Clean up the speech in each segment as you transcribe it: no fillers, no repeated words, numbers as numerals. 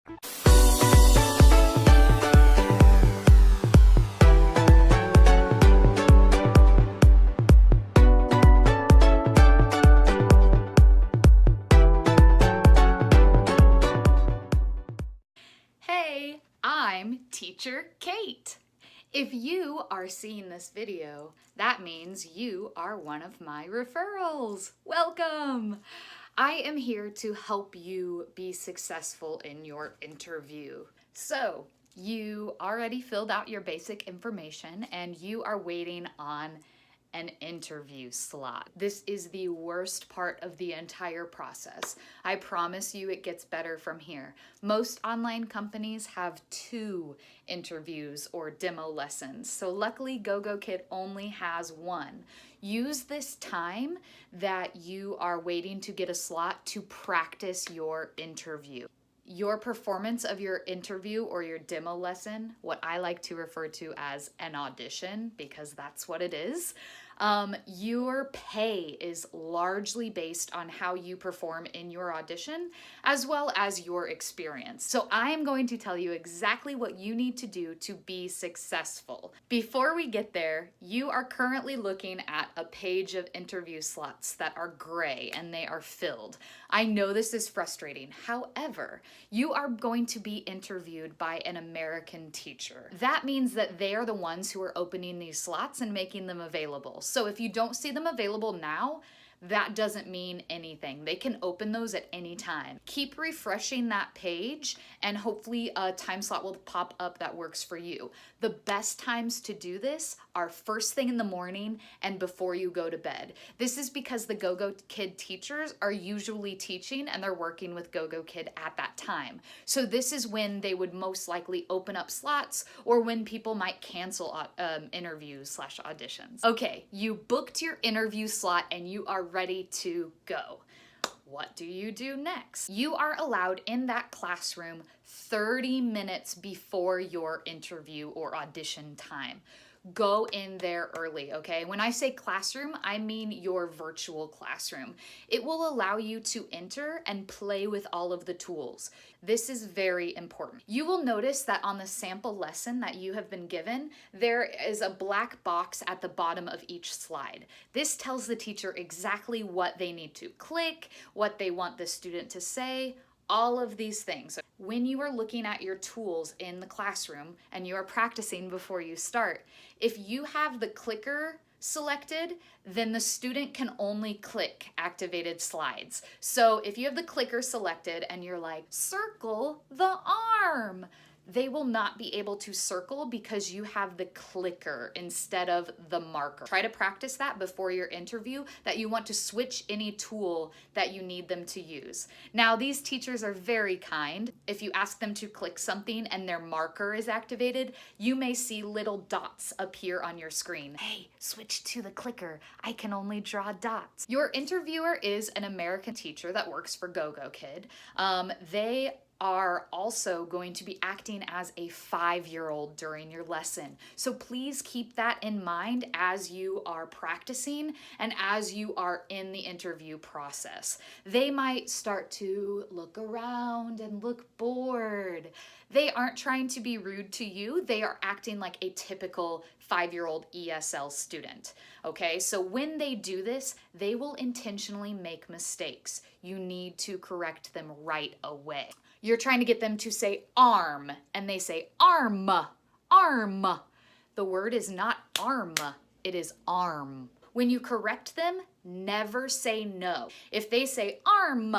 Hey, I'm Teacher Kate. If you are seeing this video, that means you are one of my referrals. Welcome! I am here to help you be successful in your interview. So, you already filled out your basic information and you are waiting on an interview slot. This is the worst part of the entire process. I promise you it gets better from here. Most online companies have 2 interviews or demo lessons. So luckily Gogokid only has 1. Use this time that you are waiting to get a slot to practice your interview. Your performance of your interview or your demo lesson, what I like to refer to as an audition, because that's what it is, your pay is largely based on how you perform in your audition, as well as your experience. So I am going to tell you exactly what you need to do to be successful. Before we get there, you are currently looking at a page of interview slots that are gray and they are filled. I know this is frustrating. However, you are going to be interviewed by an American teacher. That means that they are the ones who are opening these slots and making them available. So if you don't see them available now, that doesn't mean anything. They can open those at any time. Keep refreshing that page and hopefully a time slot will pop up that works for you. The best times to do this are first thing in the morning and before you go to bed. This is because the Gogokid teachers are usually teaching and they're working with Gogokid at that time. So this is when they would most likely open up slots or when people might cancel interviews/auditions. Okay, you booked your interview slot and you are ready to go. What do you do next? You are allowed in that classroom 30 minutes before your interview or audition time. Go in there early, okay? When I say classroom, I mean your virtual classroom. It will allow you to enter and play with all of the tools. This is very important. You will notice that on the sample lesson that you have been given, there is a black box at the bottom of each slide. This tells the teacher exactly what they need to click, what they want the student to say, all of these things. When you are looking at your tools in the classroom and you are practicing before you start, if you have the clicker selected, then the student can only click activated slides. So if you have the clicker selected and you're like, circle the arm, they will not be able to circle because you have the clicker instead of the marker. Try to practice that before your interview, that you want to switch any tool that you need them to use. Now, these teachers are very kind. If you ask them to click something and their marker is activated, you may see little dots appear on your screen. Hey, switch to the clicker. I can only draw dots. Your interviewer is an American teacher that works for Gogokid. They are also going to be acting as a 5-year-old during your lesson. So please keep that in mind as you are practicing and as you are in the interview process. They might start to look around and look bored. They aren't trying to be rude to you. They are acting like a typical 5-year-old ESL student. Okay, so when they do this, they will intentionally make mistakes. You need to correct them right away. You're trying to get them to say arm, and they say arm, arm. The word is not arm, it is arm. When you correct them, never say no. If they say arm,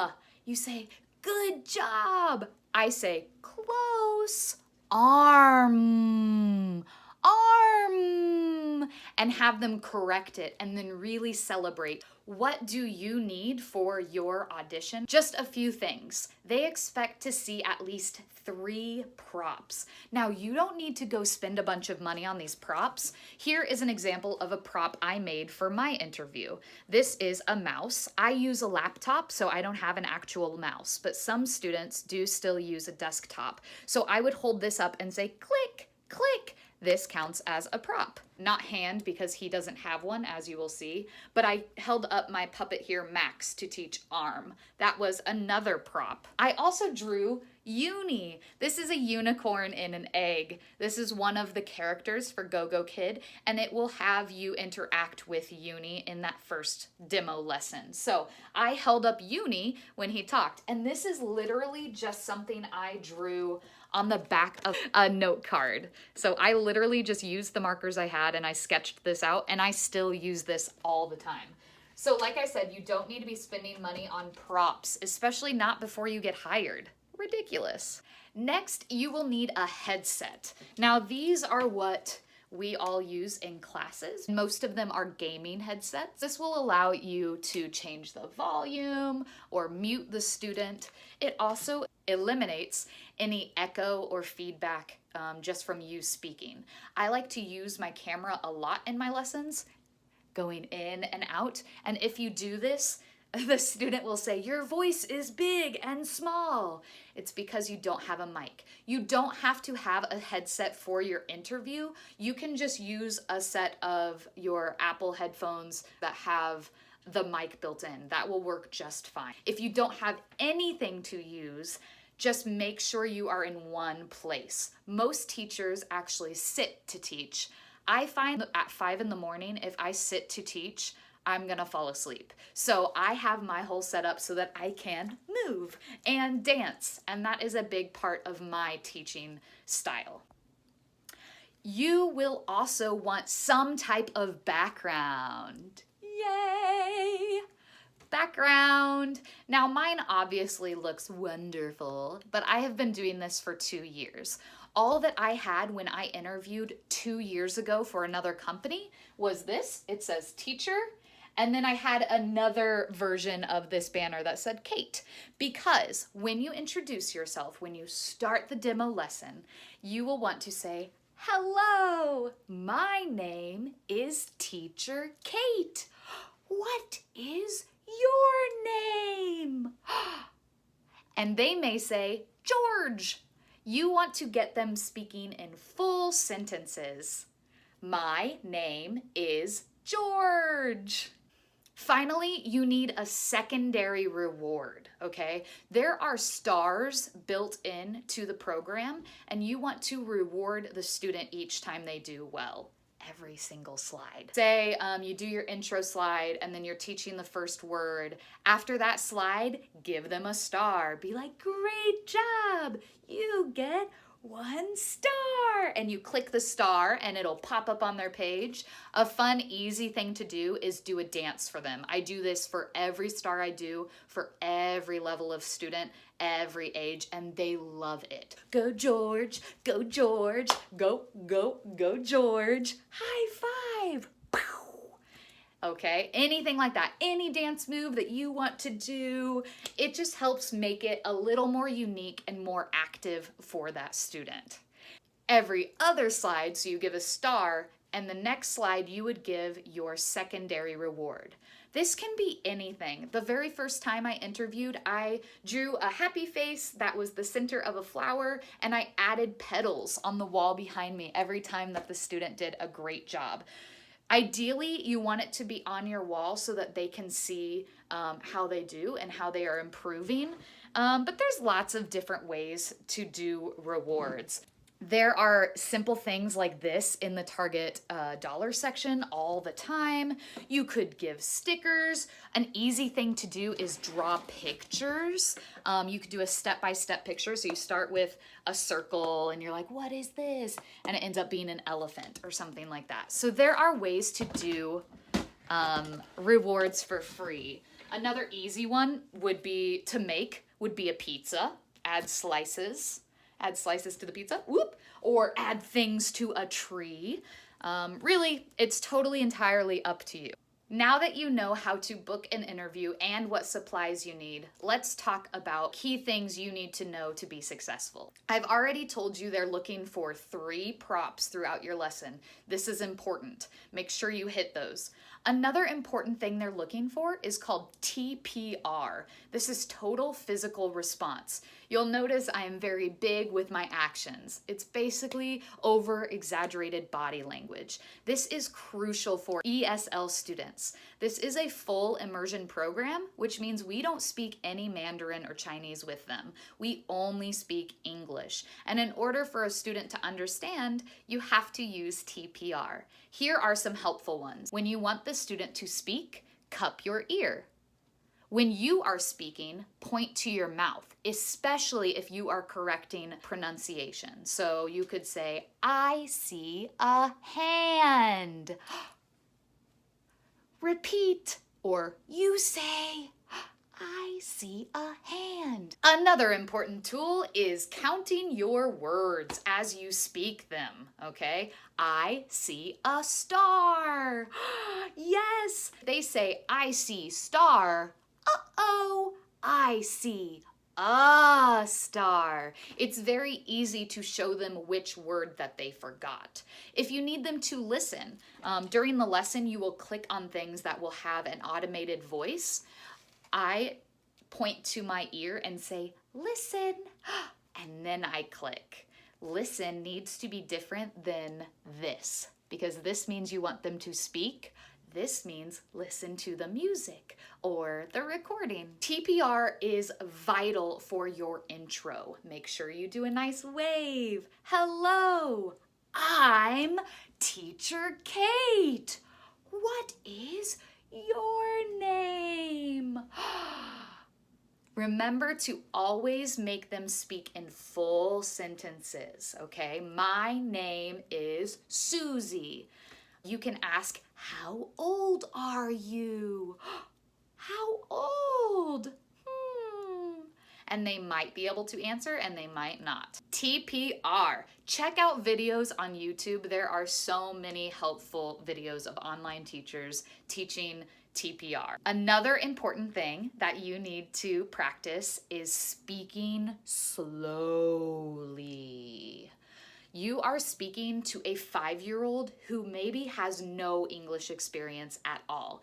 you say, good job. I say, close, arm, arm, and have them correct it and then really celebrate. What do you need for your audition? Just a few things. They expect to see at least 3 props. Now, you don't need to go spend a bunch of money on these props. Here is an example of a prop I made for my interview. This is a mouse. I use a laptop, so I don't have an actual mouse, but some students do still use a desktop. So I would hold this up and say, click, click. This counts as a prop. Not hand, because he doesn't have one, as you will see, but I held up my puppet here, Max, to teach arm. That was another prop. I also drew Uni. This is a unicorn in an egg. This is one of the characters for Gogokid, and it will have you interact with Uni in that first demo lesson. So I held up Uni when he talked, and this is literally just something I drew on the back of a note card. So I literally just used the markers I had and I sketched this out, and I still use this all the time. So like I said, you don't need to be spending money on props, especially not before you get hired. Ridiculous. Next, you will need a headset. Now, these are what we all use in classes. Most of them are gaming headsets. This will allow you to change the volume or mute the student. It also eliminates any echo or feedback just from you speaking. I like to use my camera a lot in my lessons, going in and out. And if you do this, the student will say, your voice is big and small. It's because you don't have a mic. You don't have to have a headset for your interview. You can just use a set of your Apple headphones that have the mic built in. That will work just fine. If you don't have anything to use, just make sure you are in one place. Most teachers actually sit to teach. I find that at 5 in the morning, if I sit to teach, I'm gonna fall asleep. So I have my whole setup so that I can move and dance, and that is a big part of my teaching style. You will also want some type of background. Yay! Background. Now mine obviously looks wonderful, but I have been doing this for 2 years. All that I had when I interviewed 2 years ago for another company was this. It says teacher. And then I had another version of this banner that said Kate, because when you introduce yourself, when you start the demo lesson, you will want to say, hello, my name is Teacher Kate. What is your name? And they may say, George. You want to get them speaking in full sentences. My name is George. Finally, you need a secondary reward, okay? There are stars built in to the program, and you want to reward the student each time they do well. Every single slide. Say you do your intro slide and then you're teaching the first word. After that slide, give them a star. Be like, great job, you get 1 star. And you click the star and it'll pop up on their page. A fun, easy thing to do is do a dance for them. I do this for every star I do, for every level of student, every age, and they love it. Go George, go George, go, go, go George. High five. Okay, anything like that, any dance move that you want to do, it just helps make it a little more unique and more active for that student. Every other slide, so you give a star, and the next slide you would give your secondary reward. This can be anything. The very first time I interviewed, I drew a happy face that was the center of a flower, and I added petals on the wall behind me every time that the student did a great job. Ideally, you want it to be on your wall so that they can see how they do and how they are improving. But there's lots of different ways to do rewards. There are simple things like this in the Target dollar section all the time. You could give stickers. An easy thing to do is draw pictures. You could do a step-by-step picture. So you start with a circle and you're like, what is this? And it ends up being an elephant or something like that. So there are ways to do rewards for free. Another easy one would be a pizza. Add slices to the pizza, whoop, or add things to a tree. Really, it's totally entirely up to you. Now that you know how to book an interview and what supplies you need, let's talk about key things you need to know to be successful. I've already told you they're looking for 3 props throughout your lesson. This is important. Make sure you hit those. Another important thing they're looking for is called TPR. This is total physical response. You'll notice I am very big with my actions. It's basically over-exaggerated body language. This is crucial for ESL students. students. This is a full immersion program, which means we don't speak any Mandarin or Chinese with them. We only speak English. And in order for a student to understand, you have to use TPR. Here are some helpful ones. When you want the student to speak, cup your ear. When you are speaking, point to your mouth, especially if you are correcting pronunciation. So you could say, I see a hand. Repeat, or you say, I see a hand. Another important tool is counting your words as you speak them, okay? I see a star. Yes! They say, I see star. Uh-oh, I see a star. It's very easy to show them which word that they forgot. If you need them to listen, during the lesson, you will click on things that will have an automated voice. I point to my ear and say, listen, and then I click. Listen needs to be different than this, because this means you want them to speak. This means listen to the music or the recording. TPR is vital for your intro. Make sure you do a nice wave. Hello, I'm Teacher Kate. What is your name? Remember to always make them speak in full sentences, okay? My name is Susie. You can ask, how old are you? How old? And they might be able to answer and they might not. TPR. Check out videos on YouTube. There are so many helpful videos of online teachers teaching TPR. Another important thing that you need to practice is speaking slowly. You are speaking to a 5-year-old who maybe has no English experience at all.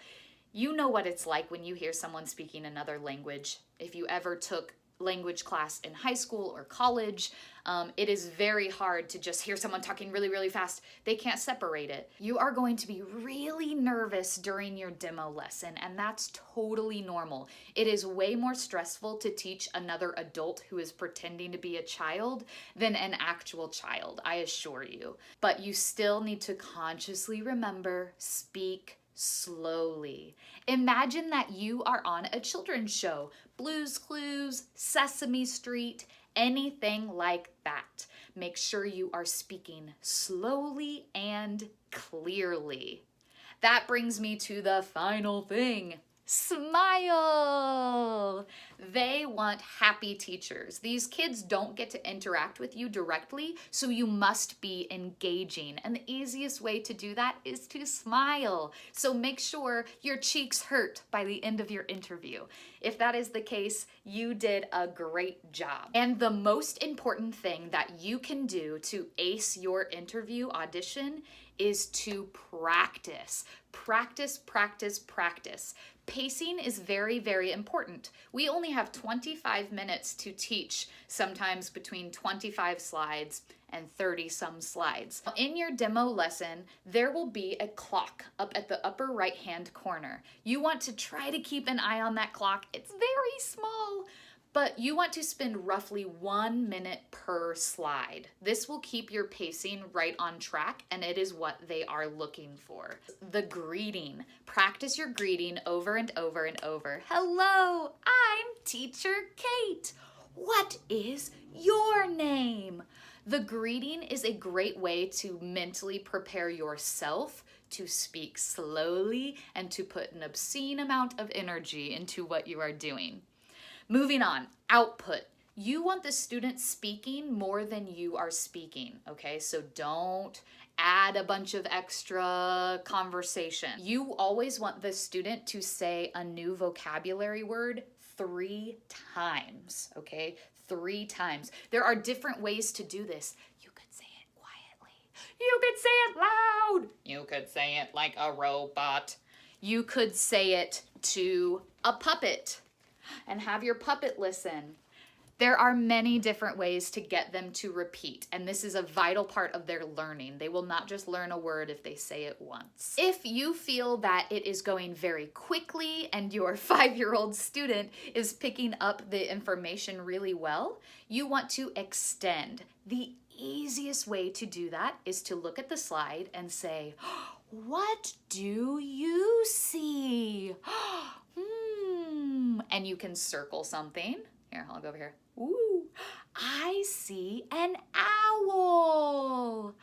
You know what it's like when you hear someone speaking another language. If you ever took language class in high school or college, it is very hard to just hear someone talking really, really fast. They can't separate it. You are going to be really nervous during your demo lesson, and that's totally normal. It is way more stressful to teach another adult who is pretending to be a child than an actual child, I assure you. But you still need to consciously remember, speak slowly. Imagine that you are on a children's show, Blue's Clues, Sesame Street, anything like that. Make sure you are speaking slowly and clearly. That brings me to the final thing. Smile! They want happy teachers. These kids don't get to interact with you directly, so you must be engaging. And the easiest way to do that is to smile. So make sure your cheeks hurt by the end of your interview. If that is the case, you did a great job. And the most important thing that you can do to ace your interview audition is to practice. Practice, practice, practice. Pacing is very, very important. We only have 25 minutes to teach, sometimes between 25 slides and 30-some slides. In your demo lesson, there will be a clock up at the upper right-hand corner. You want to try to keep an eye on that clock. It's very small, but you want to spend roughly 1 minute per slide. This will keep your pacing right on track, and it is what they are looking for. The greeting. Practice your greeting over and over and over. Hello, I'm Teacher Kate. What is your name? The greeting is a great way to mentally prepare yourself to speak slowly and to put an obscene amount of energy into what you are doing. Moving on, output. You want the student speaking more than you are speaking, okay? So don't add a bunch of extra conversation. You always want the student to say a new vocabulary word 3 times, okay? 3 times. There are different ways to do this. You could say it quietly. You could say it loud. You could say it like a robot. You could say it to a puppet and have your puppet listen. There are many different ways to get them to repeat, and this is a vital part of their learning. They will not just learn a word if they say it once. If you feel that it is going very quickly and your 5-year-old student is picking up the information really well, you want to extend. The easiest way to do that is to look at the slide and say, "What do you see?" And you can circle something. Here, I'll go over here. Ooh, I see an owl.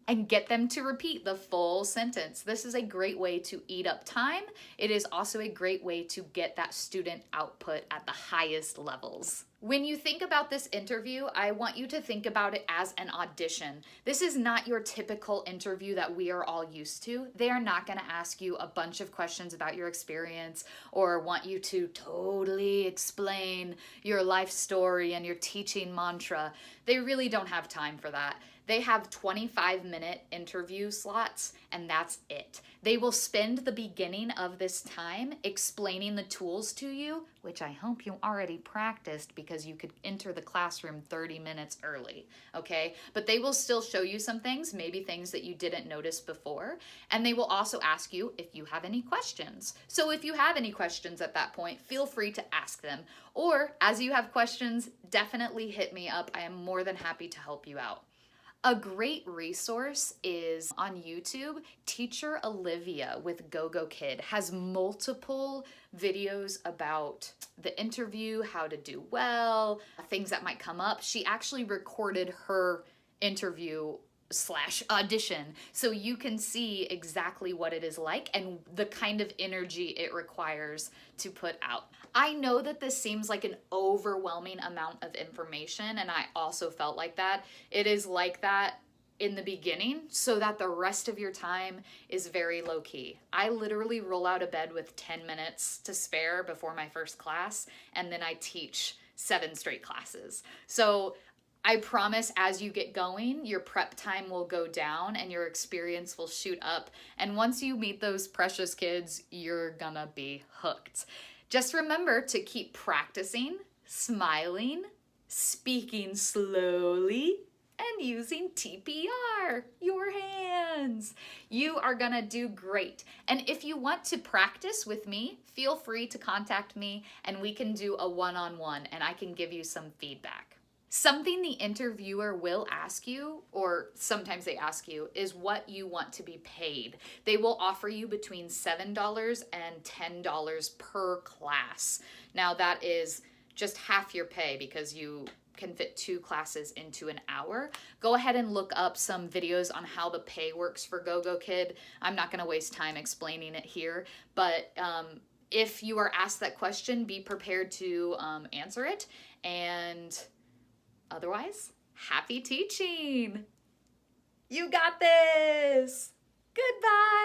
And get them to repeat the full sentence. This is a great way to eat up time. It is also a great way to get that student output at the highest levels. When you think about this interview, I want you to think about it as an audition. This is not your typical interview that we are all used to. They are not going to ask you a bunch of questions about your experience or want you to totally explain your life story and your teaching mantra. They really don't have time for that. They have 25-minute interview slots, and that's it. They will spend the beginning of this time explaining the tools to you, which I hope you already practiced because you could enter the classroom 30 minutes early, okay? But they will still show you some things, maybe things that you didn't notice before, and they will also ask you if you have any questions. So if you have any questions at that point, feel free to ask them. Or as you have questions, definitely hit me up. I am more than happy to help you out. A great resource is on YouTube. Teacher Olivia with Gogokid has multiple videos about the interview, how to do well, things that might come up. She actually recorded her interview / audition, so you can see exactly what it is like and the kind of energy it requires to put out. I know that this seems like an overwhelming amount of information, and I also felt like that. It is like that in the beginning so that the rest of your time is very low key. I literally roll out of bed with 10 minutes to spare before my first class, and then I teach 7 straight classes. So I promise as you get going, your prep time will go down and your experience will shoot up. And once you meet those precious kids, you're gonna be hooked. Just remember to keep practicing, smiling, speaking slowly, and using TPR, your hands. You are gonna do great. And if you want to practice with me, feel free to contact me and we can do a one-on-one and I can give you some feedback. Something the interviewer will ask you, or sometimes they ask you, is what you want to be paid. They will offer you between $7 and $10 per class. Now that is just half your pay because you can fit 2 classes into an hour. Go ahead and look up some videos on how the pay works for Gogokid. I'm not gonna waste time explaining it here, but if you are asked that question, be prepared to answer it. And otherwise, happy teaching! You got this! Goodbye!